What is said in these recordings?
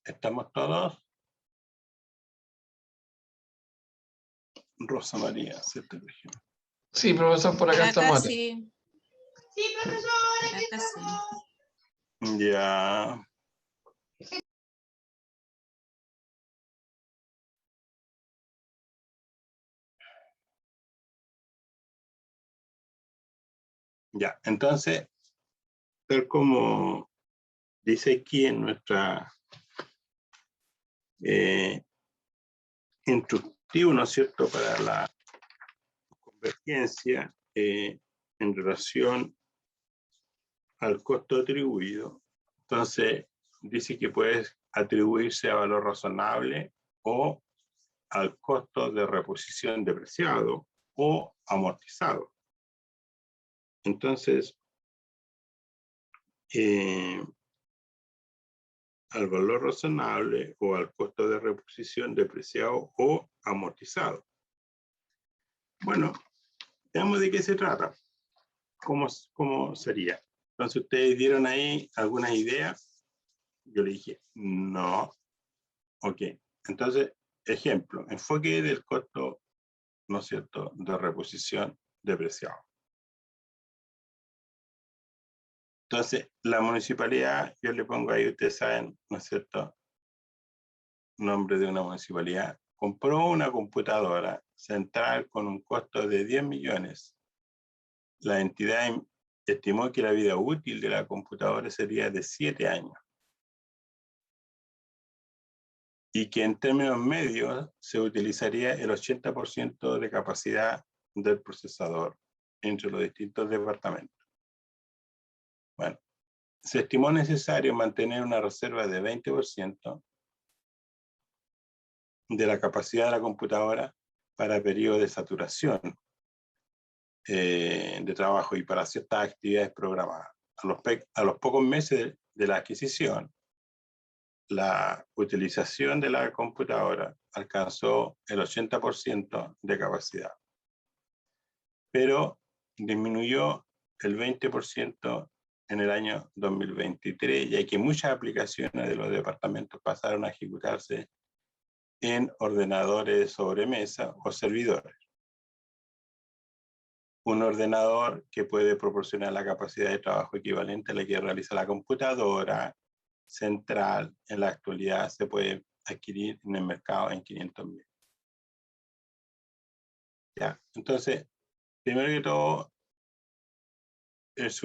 ¿Estamos todos? Rosa María, ¿cierto? Sí, profesor, por acá estamos. Sí. Sí, profesor, aquí Acá sí. estamos. Ya. Ya, entonces, tal como dice aquí en nuestra instructivo, ¿no es cierto?, para la convergencia en relación al costo atribuido. Entonces, dice que puede atribuirse a valor razonable o al costo de reposición depreciado o amortizado. Entonces, al valor razonable o al costo de reposición depreciado o amortizado. Bueno, veamos de qué se trata. ¿Cómo sería? Entonces, ustedes dieron ahí algunas ideas. Yo le dije, no. Ok. Entonces, ejemplo, enfoque del costo, ¿no es cierto?, de reposición depreciado. Entonces, la municipalidad, yo le pongo ahí, ustedes saben, ¿no es cierto?, nombre de una municipalidad, compró una computadora central con un costo de 10 millones. La entidad estimó que la vida útil de la computadora sería de 7 años. Y que en términos medios se utilizaría el 80% de capacidad del procesador entre los distintos departamentos. Bueno, se estimó necesario mantener una reserva de 20% de la capacidad de la computadora para periodos de saturación de trabajo y para ciertas actividades programadas. A los pocos meses de la adquisición, la utilización de la computadora alcanzó el 80% de capacidad, pero disminuyó el 20% en el año 2023, ya que muchas aplicaciones de los departamentos pasaron a ejecutarse en ordenadores de sobremesa o servidores. Un ordenador que puede proporcionar la capacidad de trabajo equivalente a la que realiza la computadora central en la actualidad se puede adquirir en el mercado en 500.000. Ya, entonces, primero que todo, es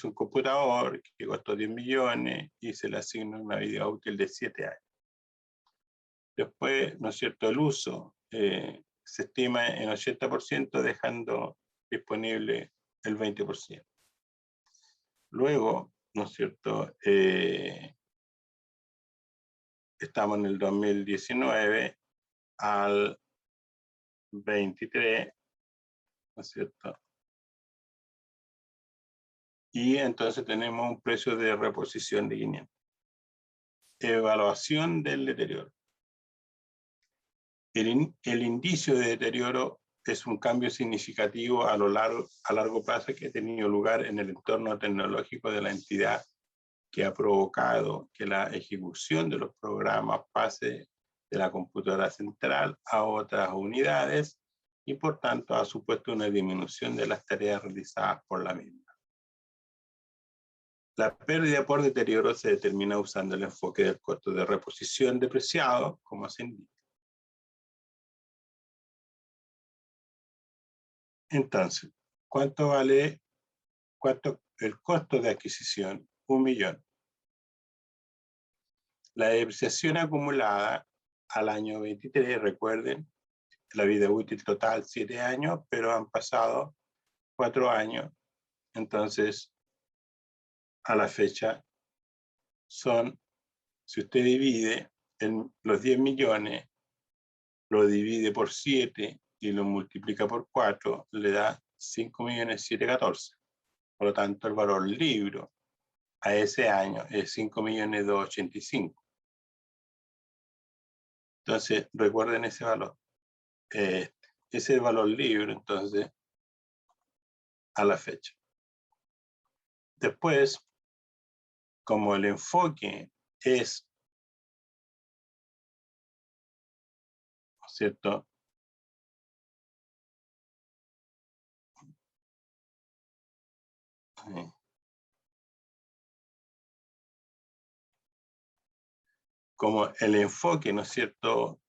un computador que costó 10 millones y se le asigna una vida útil de 7 años. Después, ¿no es cierto?, el uso se estima en 80%, dejando disponible el 20%. Luego, ¿no es cierto?, estamos en el 2019 al 23, ¿no es cierto? Y entonces tenemos un precio de reposición de 500. Evaluación del deterioro. El indicio de deterioro es un cambio significativo a largo plazo que ha tenido lugar en el entorno tecnológico de la entidad, que ha provocado que la ejecución de los programas pase de la computadora central a otras unidades y por tanto ha supuesto una disminución de las tareas realizadas por la misma. La pérdida por deterioro se determina usando el enfoque del costo de reposición depreciado, como se indica. Entonces, ¿cuánto vale el costo de adquisición? 1 millón. La depreciación acumulada al año 23, recuerden, la vida útil total 7 años, pero han pasado 4 años, entonces a la fecha son, si usted divide los 10 millones, lo divide por 7 y lo multiplica por 4, le da 5.714.000. Por lo tanto, el valor libro a ese año es 5.285.000. Entonces, recuerden ese valor. Ese es el valor libre, entonces, a la fecha. Después, como el enfoque es cierto? Como el enfoque, ¿no es cierto?,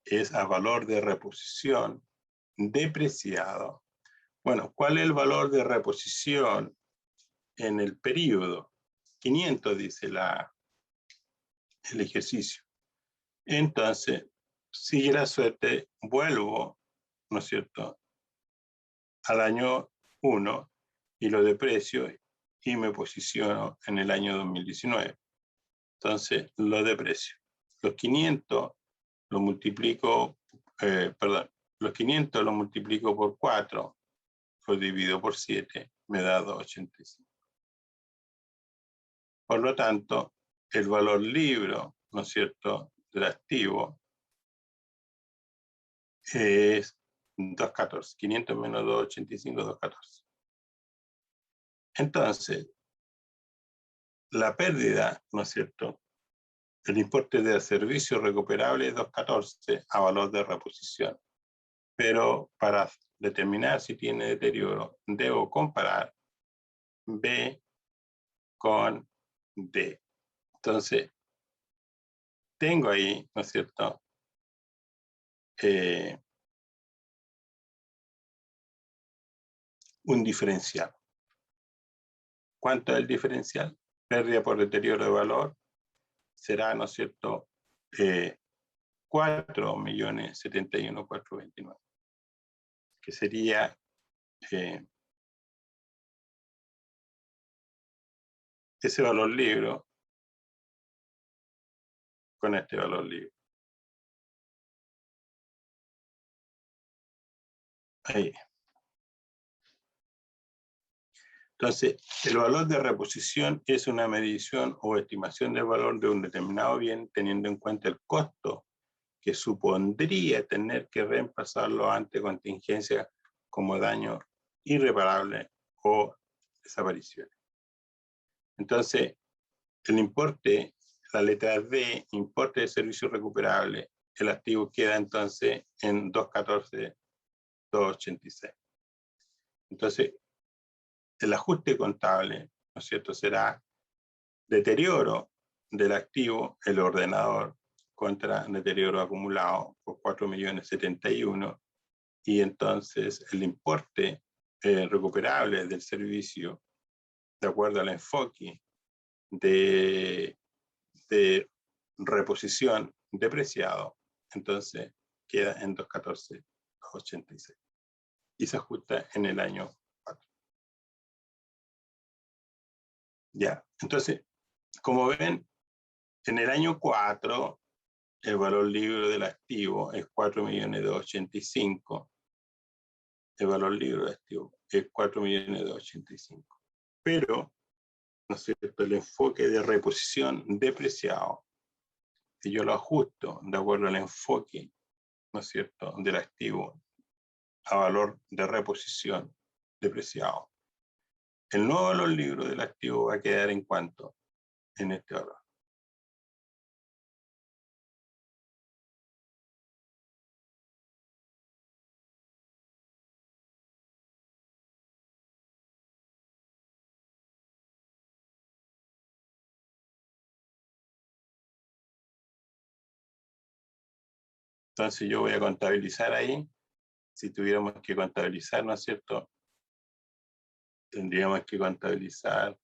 es a valor de reposición depreciado. Bueno, ¿cuál es el valor de reposición en el periodo? 500, dice el ejercicio. Entonces, sigue la suerte, vuelvo, ¿no es cierto?, al año 1 y lo deprecio y me posiciono en el año 2019. Entonces, lo deprecio. Los 500 lo multiplico, los 500 lo multiplico por 4, lo divido por 7, me da 2,85. Por lo tanto, el valor libro, ¿no es cierto?, del activo es 2,14. 500 menos 2,85, 2,14. Entonces, la pérdida, ¿no es cierto?, el importe de servicio recuperable es 2,14 a valor de reposición. Pero para determinar si tiene deterioro, debo comparar B con D. Entonces, tengo ahí, ¿no es cierto?, un diferencial. ¿Cuánto es el diferencial? Pérdida por deterioro de valor será, ¿no es cierto?, 4.071.429, que sería ese valor libro con este valor libro. Ahí. Entonces, el valor de reposición es una medición o estimación del valor de un determinado bien teniendo en cuenta el costo que supondría tener que reemplazarlo ante contingencias como daño irreparable o desapariciones. Entonces, el importe, la letra D, importe de servicio recuperable, el activo queda entonces en 2,14, 2,86. Entonces, el ajuste contable, ¿no es cierto?, será deterioro del activo, el ordenador, contra deterioro acumulado por 4.071.000, y entonces el importe recuperable del servicio, de acuerdo al enfoque de reposición depreciado, entonces queda en 2,14, 2,86. Y se ajusta en el año 4. Ya, entonces, como ven, en el año 4, el valor libre del activo es 4.285.000. El valor libre del activo es 4.285.000. Pero, ¿no es cierto?, el enfoque de reposición depreciado, si yo lo ajusto de acuerdo al enfoque, ¿no es cierto?, del activo a valor de reposición depreciado, el nuevo valor libre del activo va a quedar en cuánto, en este valor. Entonces yo voy a contabilizar ahí. Si tuviéramos que contabilizar, ¿no es cierto?, tendríamos que contabilizar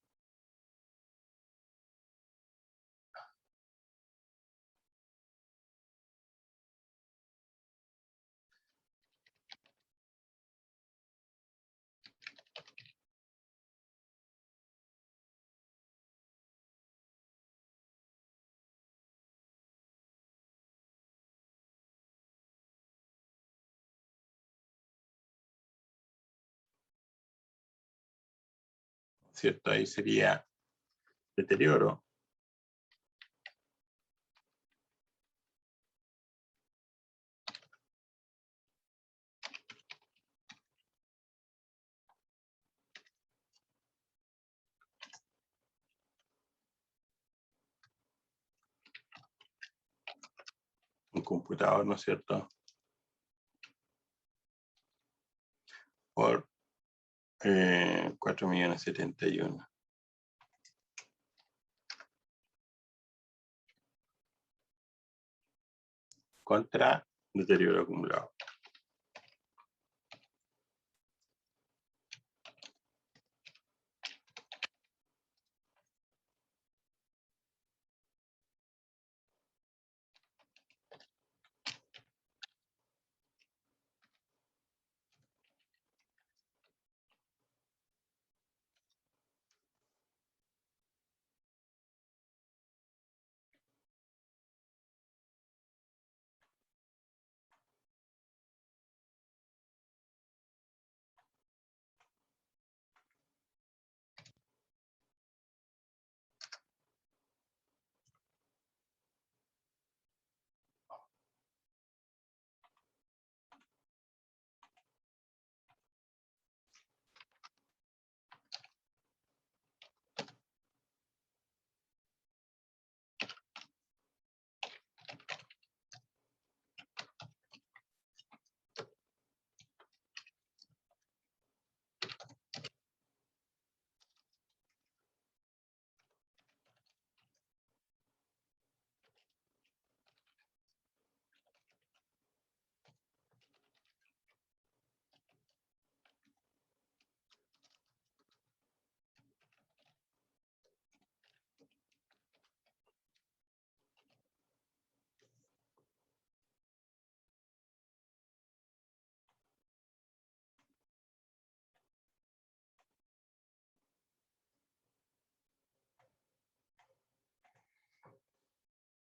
¿cierto? Ahí sería deterioro. computador, ¿no es cierto? Por 4.071.000. Contra deterioro acumulado.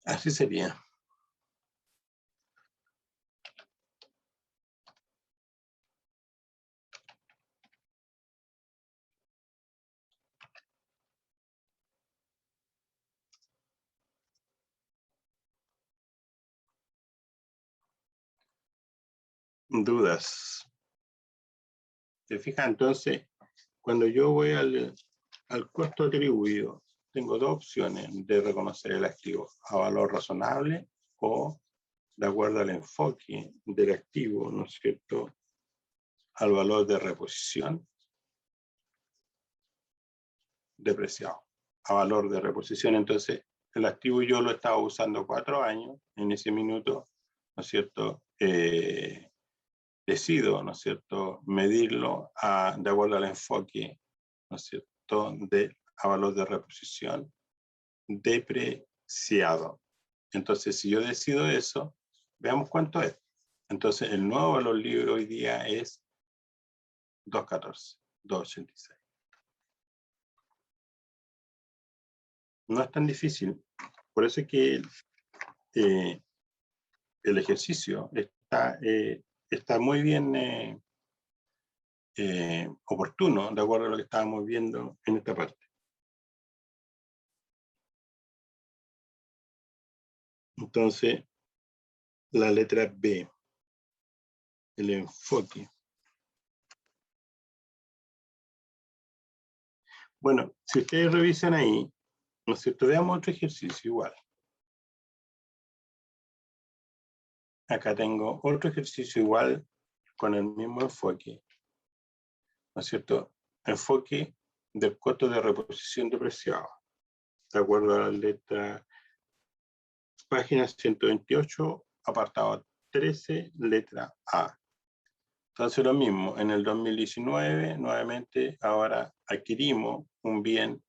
Así sería. Dudas. ¿Se fijan? Entonces, cuando yo voy al costo atribuido, tengo dos opciones de reconocer el activo: a valor razonable o, de acuerdo al enfoque del activo, ¿no es cierto?, al valor de reposición depreciado, a valor de reposición. Entonces, el activo yo lo estaba usando 4 años, en ese minuto, ¿no es cierto?, decido, ¿no es cierto?, medirlo de acuerdo al enfoque, ¿no es cierto?, a valor de reposición depreciado. Entonces, si yo decido eso, veamos cuánto es. Entonces, el nuevo valor libre hoy día es 2.14, 2.86. No es tan difícil. Por eso es que el ejercicio está muy bien oportuno, de acuerdo a lo que estábamos viendo en esta parte. Entonces, la letra B, el enfoque. Bueno, si ustedes revisan ahí, ¿no es cierto?, veamos otro ejercicio igual. Acá tengo otro ejercicio igual con el mismo enfoque, ¿no es cierto? Enfoque del costo de reposición depreciado, de acuerdo a la letra, página 128, apartado 13, letra A. Entonces lo mismo, en el 2019, nuevamente, ahora adquirimos un bien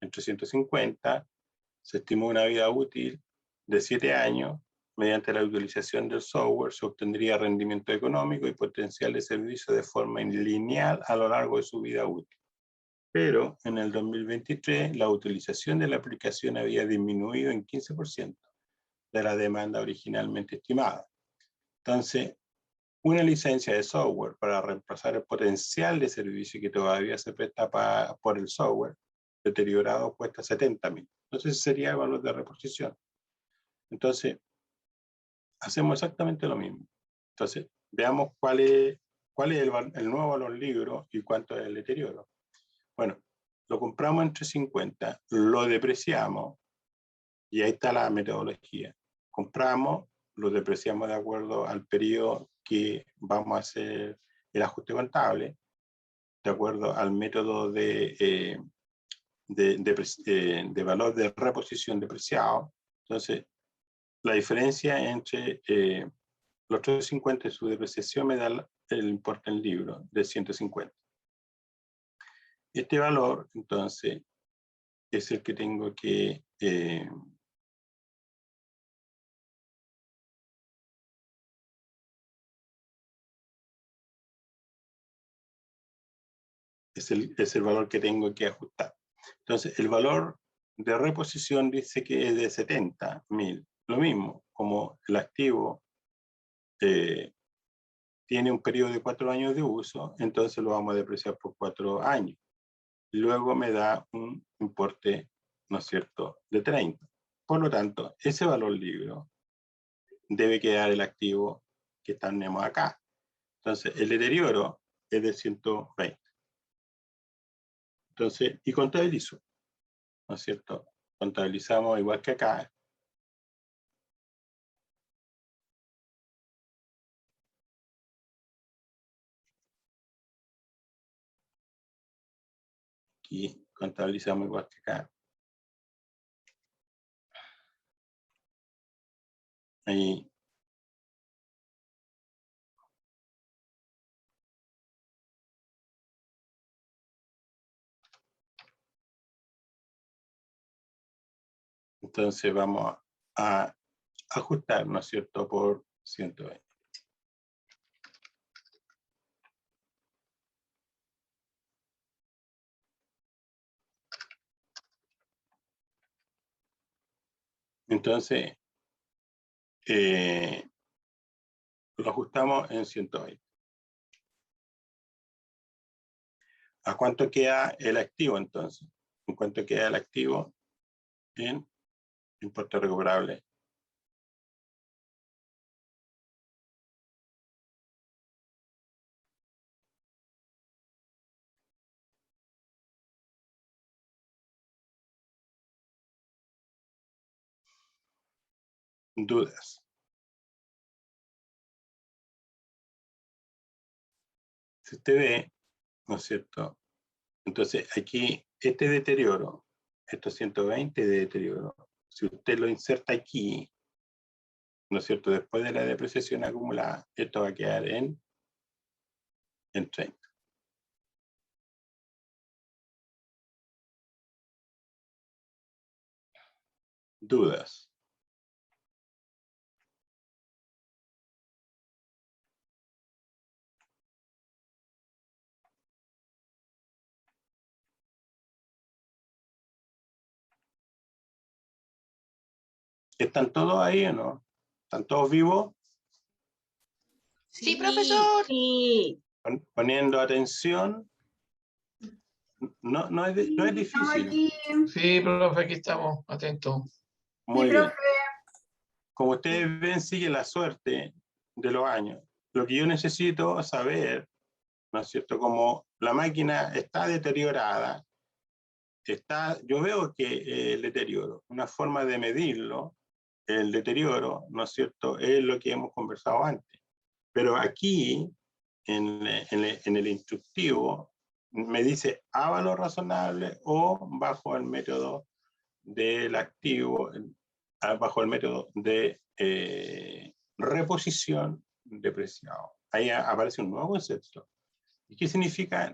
en 350, se estimó una vida útil de 7 años, mediante la utilización del software se obtendría rendimiento económico y potencial de servicio de forma lineal a lo largo de su vida útil. Pero en el 2023 la utilización de la aplicación había disminuido en 15% de la demanda originalmente estimada. Entonces, una licencia de software para reemplazar el potencial de servicio que todavía se presta por el software deteriorado cuesta 70.000. Entonces sería el valor de reposición. Entonces, hacemos exactamente lo mismo. Entonces, veamos cuál es el nuevo valor libre y cuánto es el deterioro. Bueno, lo compramos en 350, lo depreciamos, y ahí está la metodología. Compramos lo depreciamos de acuerdo al periodo que vamos a hacer el ajuste contable, de acuerdo al método de valor de reposición depreciado. Entonces, la diferencia entre los 350 y su depreciación me da el importe en libro de 150. Este valor, entonces, es el que tengo que es el valor que tengo que ajustar. Entonces, el valor de reposición dice que es de 70.000. Lo mismo, como el activo tiene un periodo de 4 años de uso, entonces lo vamos a depreciar por 4 años. Luego me da un importe, ¿no es cierto?, de 30. Por lo tanto, ese valor libro debe quedar el activo que tenemos acá. Entonces, el deterioro es de 120. Entonces, y contabilizo, ¿no es cierto? Contabilizamos igual que acá. Aquí contabilizamos igual que acá. Ahí. Entonces vamos a ajustar, ¿no es cierto?, por 120. Entonces, lo ajustamos en 120. ¿A cuánto queda el activo entonces? ¿En cuánto queda el activo? En importe recuperable. Dudas. Si usted ve, ¿no es cierto? Entonces aquí, este deterioro, estos 120 de deterioro, si usted lo inserta aquí, ¿no es cierto?, después de la depreciación acumulada, esto va a quedar en 30. Dudas. ¿Están todos ahí o no? ¿Están todos vivos? Sí, profesor. Sí. Poniendo atención. No es difícil. Sí, profe, aquí estamos, atentos. Muy bien. Como ustedes ven, sigue la suerte de los años. Lo que yo necesito saber, ¿no es cierto?, como la máquina está deteriorada, yo veo que el deterioro, una forma de medirlo, el deterioro, ¿no es cierto?, es lo que hemos conversado antes. Pero aquí, en el instructivo, me dice a valor razonable o bajo el método del activo, bajo el método de reposición depreciado. Ahí aparece un nuevo concepto. ¿Y qué significa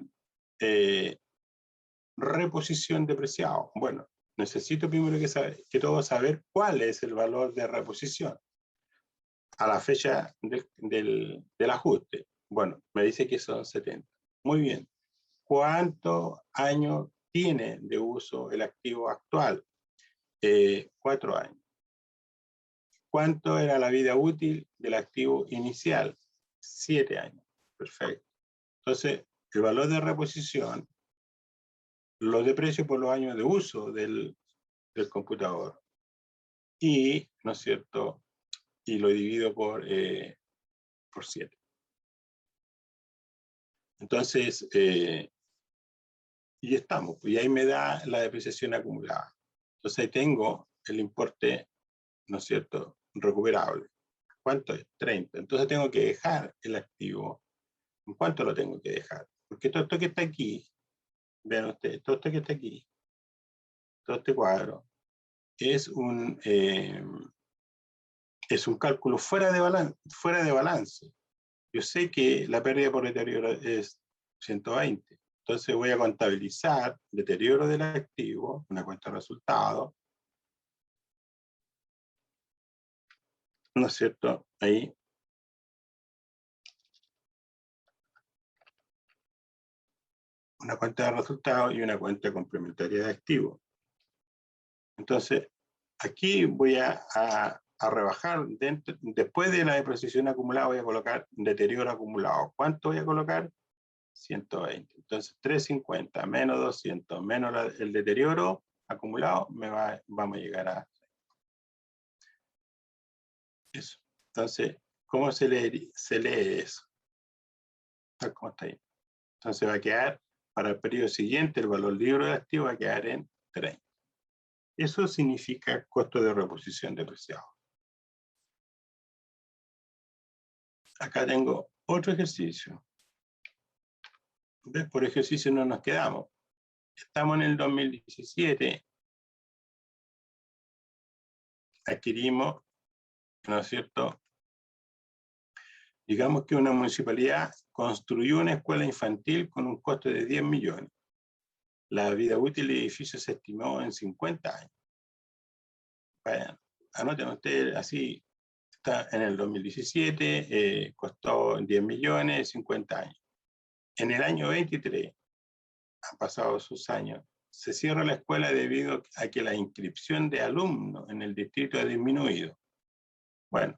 reposición depreciado? Bueno, necesito primero que todo saber cuál es el valor de reposición a la fecha del ajuste. Bueno, me dice que son 70. Muy bien. ¿Cuántos años tiene de uso el activo actual? 4 años. ¿Cuánto era la vida útil del activo inicial? 7 años. Perfecto. Entonces, el valor de reposición lo deprecio por los años de uso del computador. Y, ¿no es cierto?, y lo divido por 7. Entonces, y estamos, y ahí me da la depreciación acumulada. Entonces ahí tengo el importe, ¿no es cierto?, recuperable. ¿Cuánto es? 30. Entonces tengo que dejar el activo. ¿En cuánto lo tengo que dejar? Porque todo esto que está aquí, vean ustedes, todo esto que está aquí, todo este cuadro, es un cálculo fuera de balance. Yo sé que la pérdida por deterioro es 120. Entonces voy a contabilizar deterioro del activo, una cuenta de resultados, ¿no es cierto? Ahí. Una cuenta de resultados y una cuenta complementaria de activos. Entonces, aquí voy a rebajar, después de la depreciación acumulada, voy a colocar deterioro acumulado. ¿Cuánto voy a colocar? 120. Entonces, 350 menos 200 menos el deterioro acumulado, vamos a llegar a eso. Entonces, ¿cómo se lee eso? Tal como está ahí. Entonces va a quedar, para el periodo siguiente, el valor libre de activo va a quedar en 30. Eso significa costo de reposición depreciado. Acá tengo otro ejercicio. ¿Ves? Por ejercicio no nos quedamos. Estamos en el 2017. Adquirimos, ¿no es cierto? Digamos que una municipalidad construyó una escuela infantil con un costo de 10 millones. La vida útil del edificio se estimó en 50 años. Vayan, anoten ustedes así. Está en el 2017, costó 10 millones, 50 años. En el año 23, han pasado sus años, se cierra la escuela debido a que la inscripción de alumnos en el distrito ha disminuido. Bueno,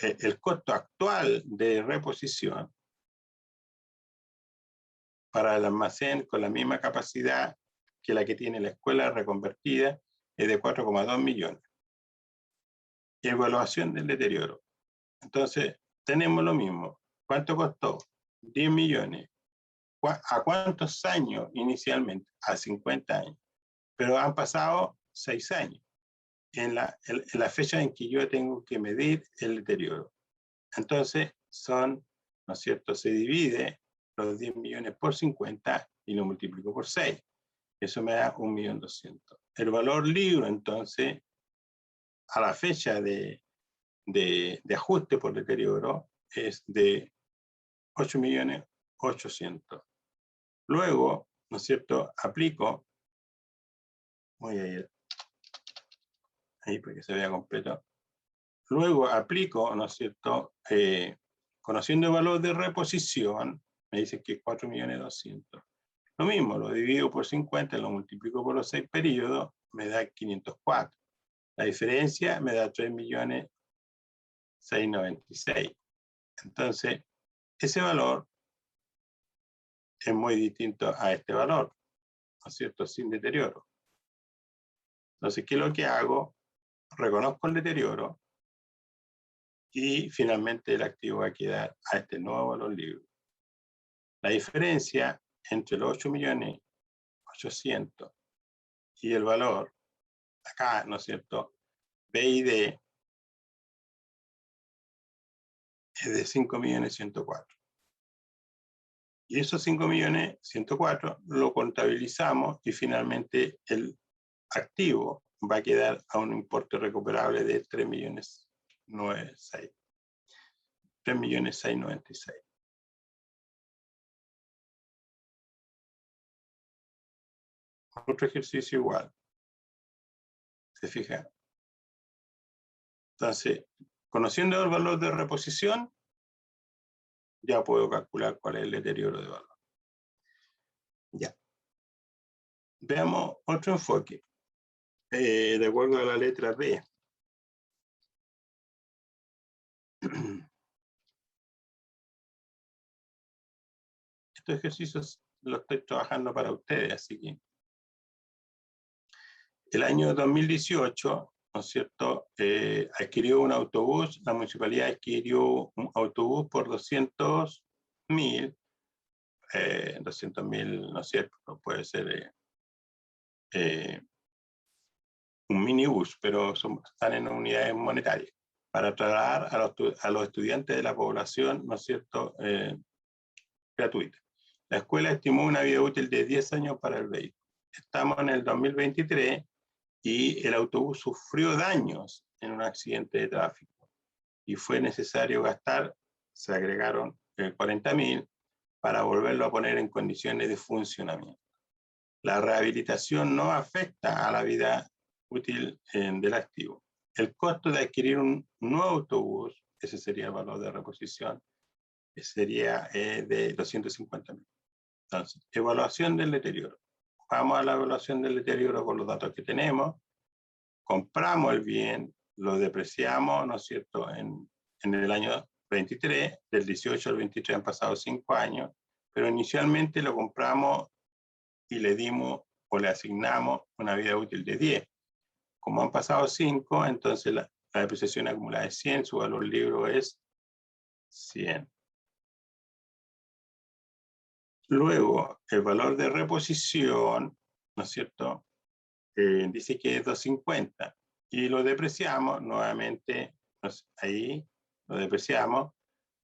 el costo actual de reposición para el almacén con la misma capacidad que la que tiene la escuela reconvertida es de 4,2 millones. Evaluación del deterioro. Entonces, tenemos lo mismo. ¿Cuánto costó? 10 millones. ¿A cuántos años inicialmente? A 50 años. Pero han pasado 6 años. En la fecha en que yo tengo que medir el deterioro. Entonces, ¿no es cierto? Se divide los 10 millones por 50 y lo multiplico por 6. Eso me da 1.200.000. El valor libre, entonces, a la fecha de ajuste por deterioro es de 8.800.000. Luego, ¿no es cierto? Aplico, voy a ir ahí para que se vea completo. Luego aplico, ¿no es cierto? Conociendo el valor de reposición, me dice que es 4.200.000. Lo mismo, lo divido por 50, lo multiplico por los 6 periodos, me da 504. La diferencia me da 3.696.000. Entonces, ese valor es muy distinto a este valor, ¿no es cierto? Sin deterioro. Entonces, ¿qué es lo que hago? Reconozco el deterioro y finalmente el activo va a quedar a este nuevo valor libre. La diferencia entre los 8.800.000 y el valor, acá, ¿no es cierto? B y D es de 5.104.000. Y esos 5.104.000 lo contabilizamos y finalmente el activo va a quedar a un importe recuperable de 3.696.000. Otro ejercicio igual. ¿Se fija? Entonces, conociendo el valor de reposición, ya puedo calcular cuál es el deterioro de valor. Ya. Veamos otro enfoque. De acuerdo a la letra B. Estos ejercicios los estoy trabajando para ustedes, así que el año 2018, ¿no es cierto? Adquirió un autobús, la municipalidad adquirió un autobús por 200.000, 200.000, ¿no es cierto? Puede ser un minibús, pero están en unidades monetarias. para trasladar a los estudiantes de la población, ¿no es cierto?, gratuita. La escuela estimó una vida útil de 10 años para el vehículo. Estamos en el 2023 y el autobús sufrió daños en un accidente de tráfico y fue necesario gastar, se agregaron 40.000 para volverlo a poner en condiciones de funcionamiento. La rehabilitación no afecta a la vida útil del activo. El costo de adquirir un nuevo autobús, ese sería el valor de reposición, sería de 250.000. Entonces, evaluación del deterioro. Vamos a la evaluación del deterioro con los datos que tenemos, compramos el bien, lo depreciamos, ¿no es cierto?, en el año 23, del 18 al 23 han pasado 5 años, pero inicialmente lo compramos y le dimos o le asignamos una vida útil de 10. Como han pasado 5, entonces la depreciación acumulada es 100, su valor libro es 100. Luego, el valor de reposición, ¿no es cierto?, dice que es 250 y lo depreciamos nuevamente, ahí lo depreciamos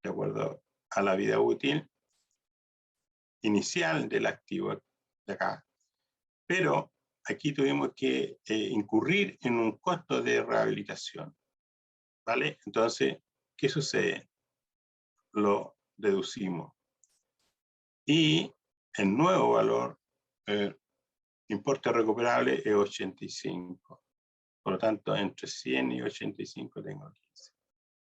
de acuerdo a la vida útil inicial del activo de acá. Pero aquí tuvimos que incurrir en un costo de rehabilitación, ¿vale? Entonces, ¿qué sucede? Lo deducimos. Y el nuevo valor, importe recuperable, es 85. Por lo tanto, entre 100 y 85 tengo 15.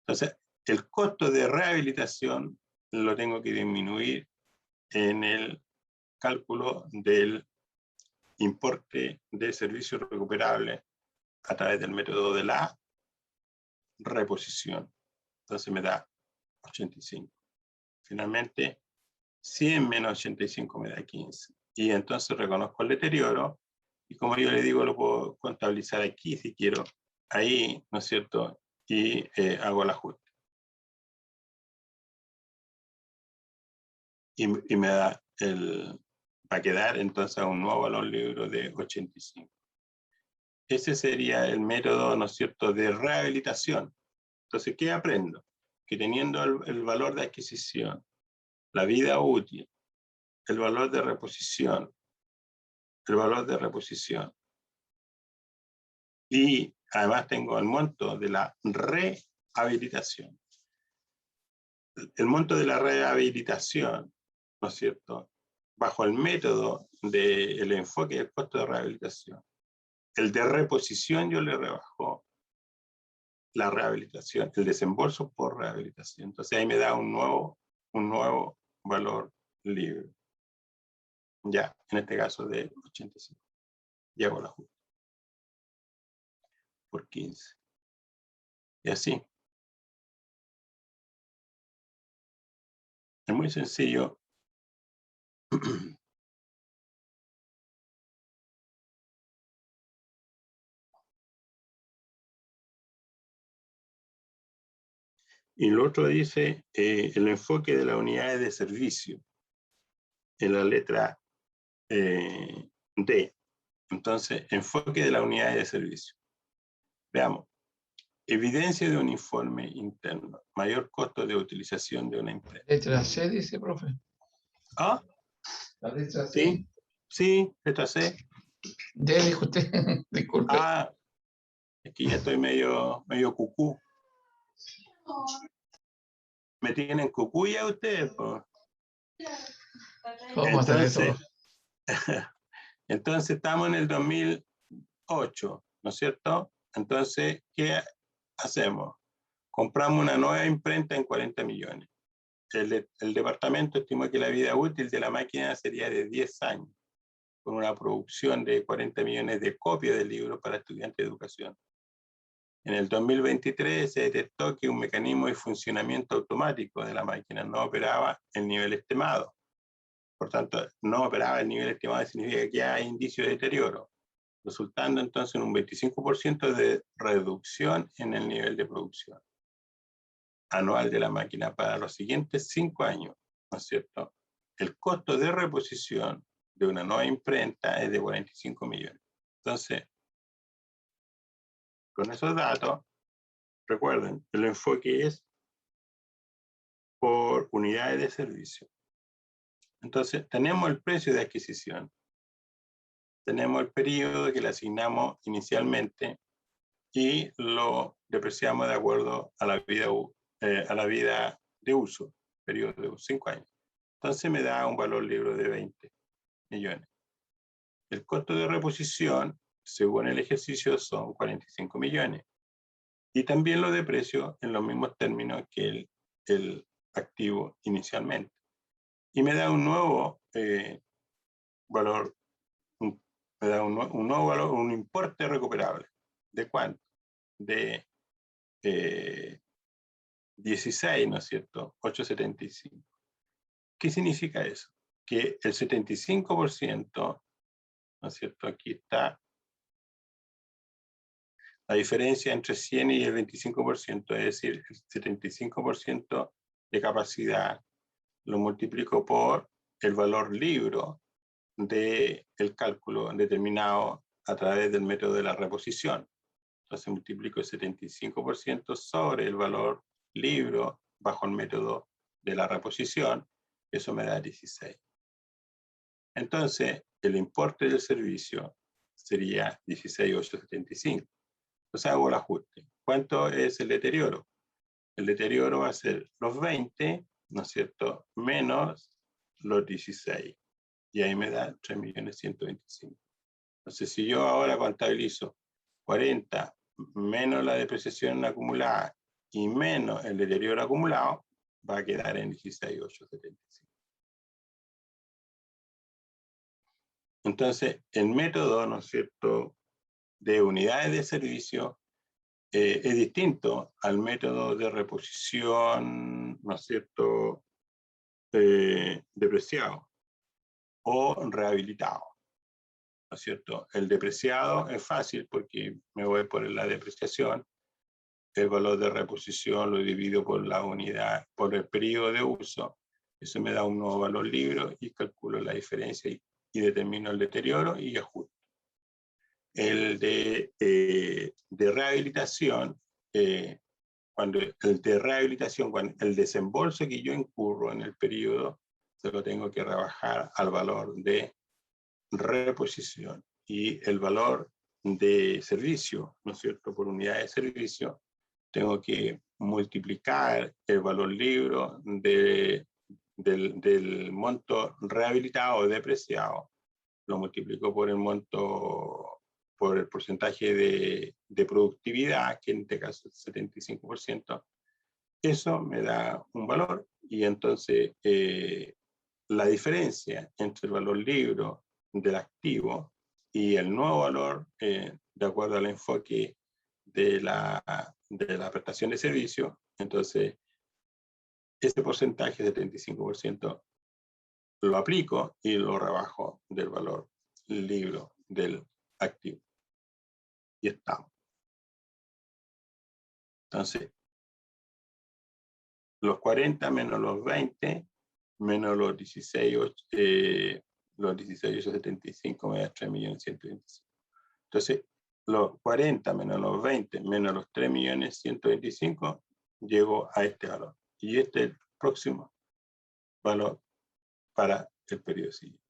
Entonces, el costo de rehabilitación lo tengo que disminuir en el cálculo del importe de servicio recuperable a través del método de la reposición. Entonces me da 85. Finalmente, 100 menos 85 me da 15. Y entonces reconozco el deterioro y, como yo le digo, lo puedo contabilizar aquí si quiero, ahí, ¿no es cierto? Y hago el ajuste. Y me da va a quedar entonces un nuevo valor libro de 85. Ese sería el método, ¿no es cierto?, de rehabilitación. Entonces, ¿qué aprendo? Que teniendo el valor de adquisición, la vida útil, el valor de reposición, y además tengo el monto de la rehabilitación. El monto de la rehabilitación, ¿no es cierto?, bajo el método del enfoque del costo de rehabilitación. El de reposición yo le rebajo la rehabilitación, el desembolso por rehabilitación. Entonces ahí me da un nuevo valor libre. Ya, en este caso de 85. Y hago la ajuste por 15. Y así. Es muy sencillo. Y lo otro dice el enfoque de las unidades de servicio en la letra D. Entonces, enfoque de las unidades de servicio. Veamos. Evidencia de un informe interno. Mayor costo de utilización de una empresa. Letra C, dice, profe. ¿Ah? La letra C. Sí, sí, letra C. D, dijo usted. Disculpe. Ah, es que ya estoy medio cucú. ¿Me tienen cucú ya ustedes? Pues? ¿Cómo hacer eso? Entonces estamos en el 2008, ¿no es cierto? Entonces, ¿qué hacemos? Compramos una nueva imprenta en 40 millones. El departamento estimó que la vida útil de la máquina sería de 10 años, con una producción de 40 millones de copias del libro para estudiantes de educación. En el 2023 se detectó que un mecanismo de funcionamiento automático de la máquina no operaba el nivel estimado. Por tanto, no operaba el nivel estimado significa que hay indicios de deterioro, resultando entonces en un 25% de reducción en el nivel de producción anual de la máquina para los siguientes 5 años, ¿no es cierto? El costo de reposición de una nueva imprenta es de 45 millones. Entonces, con esos datos, recuerden, el enfoque es por unidades de servicio. Entonces, tenemos el precio de adquisición, tenemos el periodo que le asignamos inicialmente y lo depreciamos de acuerdo a la vida de uso, periodo de uso, 5 años. Entonces me da un valor libre de 20 millones. El costo de reposición, según el ejercicio, son 45 millones. Y también lo deprecio en los mismos términos que el activo inicialmente. Y me da un nuevo valor, me da un nuevo valor, un importe recuperable. ¿De cuánto? De 16, ¿no es cierto? 875. ¿Qué significa eso? Que el 75%, ¿no es cierto? Aquí está la diferencia entre 100 y el 25%, es decir, el 75% de capacidad lo multiplico por el valor libro del cálculo determinado a través del método de la reposición. Entonces multiplico el 75% sobre el valor libro bajo el método de la reposición, eso me da 16. Entonces, el importe del servicio sería 16.875. Entonces hago el ajuste. ¿Cuánto es el deterioro? El deterioro va a ser los 20, ¿no es cierto?, menos los 16. Y ahí me da 3.125.000. Entonces, si yo ahora contabilizo 40 menos la depreciación acumulada y menos el deterioro acumulado, va a quedar en 16.875. Entonces, el método, ¿no es cierto?, de unidades de servicio es distinto al método de reposición, ¿no es cierto?, depreciado o rehabilitado, ¿no es cierto? El depreciado es fácil porque me voy por la depreciación, el valor de reposición lo divido por la unidad, por el periodo de uso, eso me da un nuevo valor libre y calculo la diferencia y determino el deterioro y ajusto. El de rehabilitación, cuando el desembolso que yo incurro en el periodo, se lo tengo que rebajar al valor de reposición. Y el valor de servicio, ¿no es cierto?, por unidad de servicio, tengo que multiplicar el valor libre del monto rehabilitado o depreciado, lo multiplico por el monto, por el porcentaje de productividad, que en este caso es 75%, eso me da un valor y entonces la diferencia entre el valor libre del activo y el nuevo valor, de acuerdo al enfoque de la prestación de servicio, entonces ese porcentaje de 75% lo aplico y lo rebajo del valor libre del activo. Y estamos. Entonces, los 40 menos los 20, menos los 16.875 me da 3.125.000. Entonces, los 40 menos los 20 menos los 3.125.000, llego a este valor. Y este es el próximo valor para el periodo siguiente.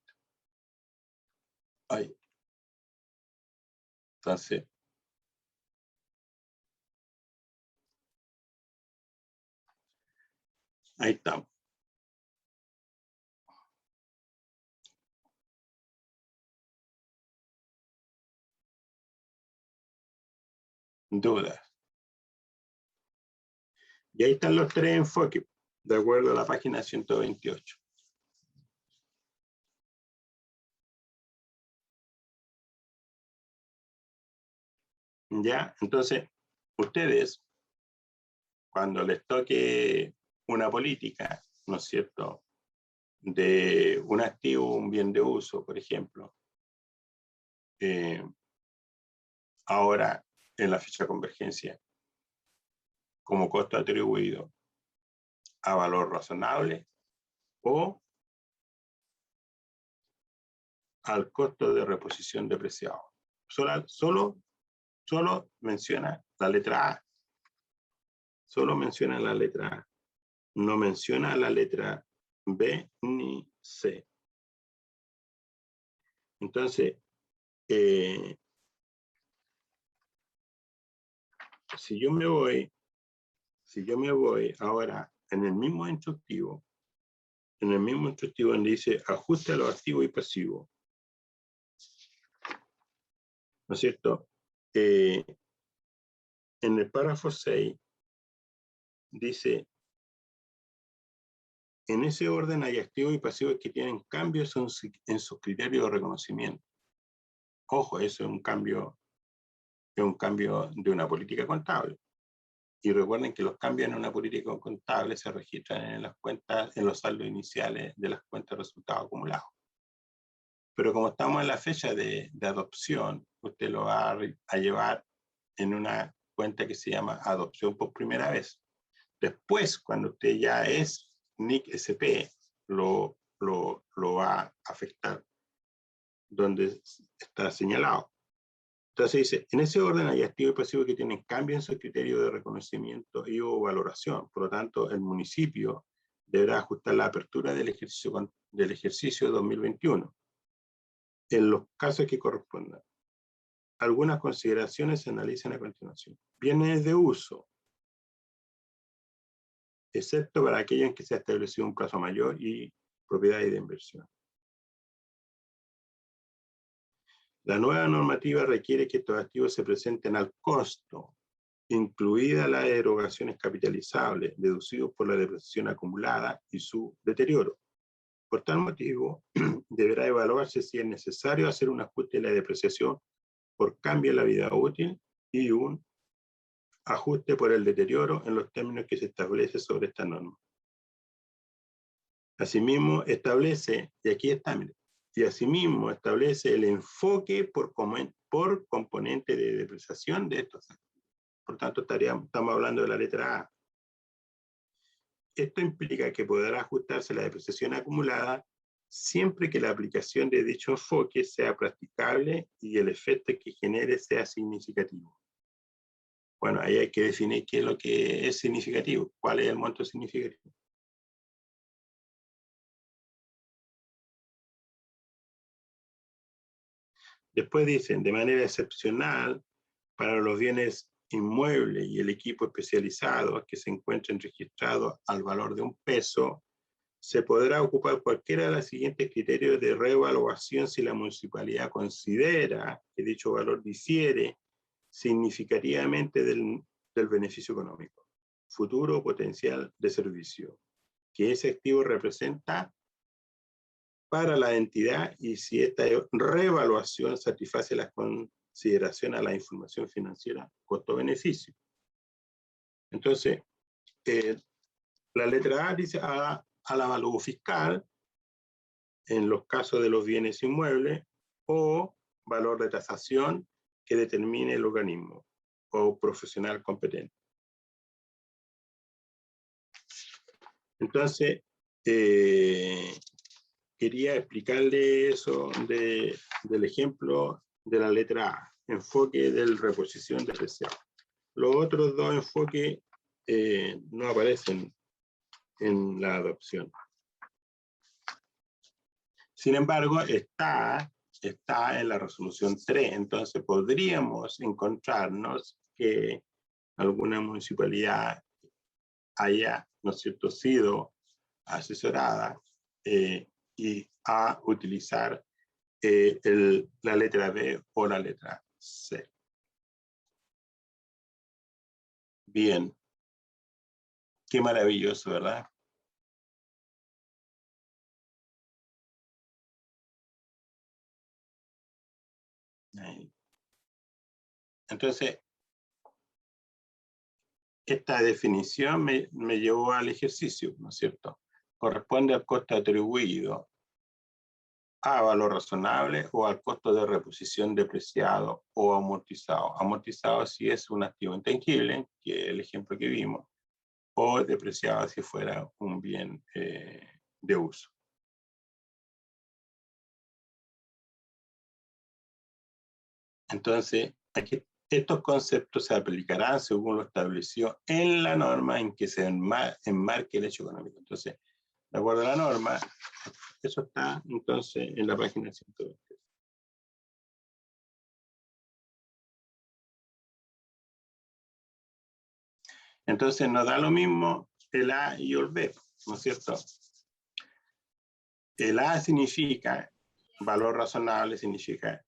Ahí. Entonces, ahí estamos. Dudas. Y ahí están los 3 enfoques, de acuerdo a la página 128. ¿Ya? Entonces, ustedes, cuando les toque una política, ¿no es cierto?, de un activo, un bien de uso, por ejemplo, ahora en la ficha de convergencia, como costo atribuido a valor razonable o al costo de reposición depreciado. Solo menciona la letra A. solo menciona la letra A, no menciona la letra B ni C. Entonces, si yo me voy ahora en el mismo instructivo donde dice ajuste a los activos y pasivos, ¿no es cierto? En el párrafo 6 dice, en ese orden hay activos y pasivos que tienen cambios en sus criterios de reconocimiento. Ojo, eso es un cambio de una política contable. Y recuerden que los cambios en una política contable se registran en las cuentas, en los saldos iniciales de las cuentas de resultados acumulados. Pero como estamos en la fecha de adopción, usted lo va a llevar en una cuenta que se llama adopción por primera vez. Después, cuando usted ya es NIC SP, lo va a afectar donde está señalado. Entonces dice, en ese orden hay activos y pasivos que tienen cambio en su criterio de reconocimiento y o valoración. Por lo tanto, el municipio deberá ajustar la apertura del ejercicio 2021 en los casos que correspondan. Algunas consideraciones se analizan a continuación. Bienes de uso, excepto para aquellos en que se ha establecido un plazo mayor, y propiedades de inversión. La nueva normativa requiere que estos activos se presenten al costo, incluidas las erogaciones capitalizables, deducidos por la depreciación acumulada y su deterioro. Por tal motivo, deberá evaluarse si es necesario hacer un ajuste de la depreciación por cambio en la vida útil y un ajuste por el deterioro en los términos que se establece sobre esta norma. Asimismo, establece, y aquí está, mire, y asimismo establece el enfoque por componente de depreciación de estos activos. Por tanto, estamos hablando de la letra A. Esto implica que podrá ajustarse la depreciación acumulada siempre que la aplicación de dicho enfoque sea practicable y el efecto que genere sea significativo. Bueno, ahí hay que definir qué es lo que es significativo, cuál es el monto significativo. Después dicen, de manera excepcional, para los bienes inmuebles y el equipo especializado que se encuentren registrados al valor de $1, se podrá ocupar cualquiera de los siguientes criterios de reevaluación si la municipalidad considera que dicho valor difiere significativamente del beneficio económico, futuro potencial de servicio, que ese activo representa para la entidad y si esta reevaluación satisface la consideración a la información financiera costo-beneficio. Entonces, la letra A dice al avalúo fiscal en los casos de los bienes inmuebles o valor de tasación que determine el organismo o profesional competente. Entonces, quería explicarle eso del ejemplo de la letra A, enfoque de reposición depreciada. Los otros dos enfoques no aparecen en la adopción. Sin embargo, está en la resolución 3, entonces podríamos encontrarnos que alguna municipalidad haya, ¿no es cierto?, sido asesorada y a utilizar la letra B o la letra C. Bien. Qué maravilloso, ¿verdad? Entonces, esta definición me llevó al ejercicio, ¿no es cierto? Corresponde al costo atribuido a valor razonable o al costo de reposición depreciado o amortizado. Amortizado si es un activo intangible, que es el ejemplo que vimos, o depreciado si fuera un bien de uso. Entonces, aquí estos conceptos se aplicarán según lo establecido en la norma en que se enmarque el hecho económico. Entonces, de acuerdo a la norma, eso está entonces en la página 120. Entonces nos da lo mismo el A y el B, ¿no es cierto? El A significa valor razonable, significa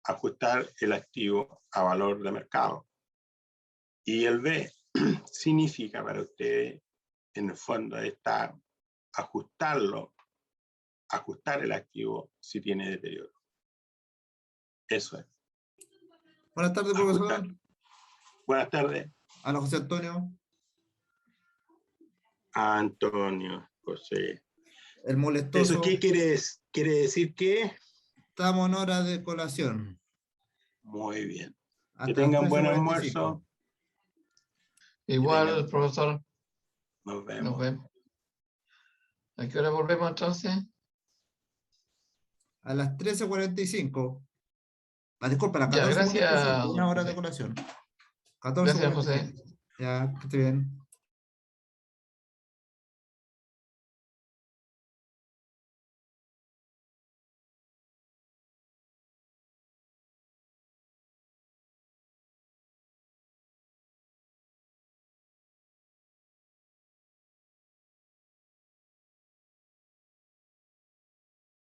ajustar el activo a valor de mercado. Y el B significa para ustedes, en el fondo, está ajustar el activo si tiene deterioro. Eso es. Buenas tardes, Ajustar. profesor. Buenas tardes. Ana José Antonio. Antonio, José. El molestoso. ¿Eso qué quiere decir que? Estamos en hora de colación. Muy bien. Hasta Que tengan las buen 13:45. almuerzo. Igual, tengan- profesor. Nos vemos. Nos vemos. ¿A qué hora volvemos entonces? A las 13:45. Ah, disculpa, a las Ya, 14:45. gracias, Una hora de José. colación. Gracias, 14:45. José. Ya, que esté bien.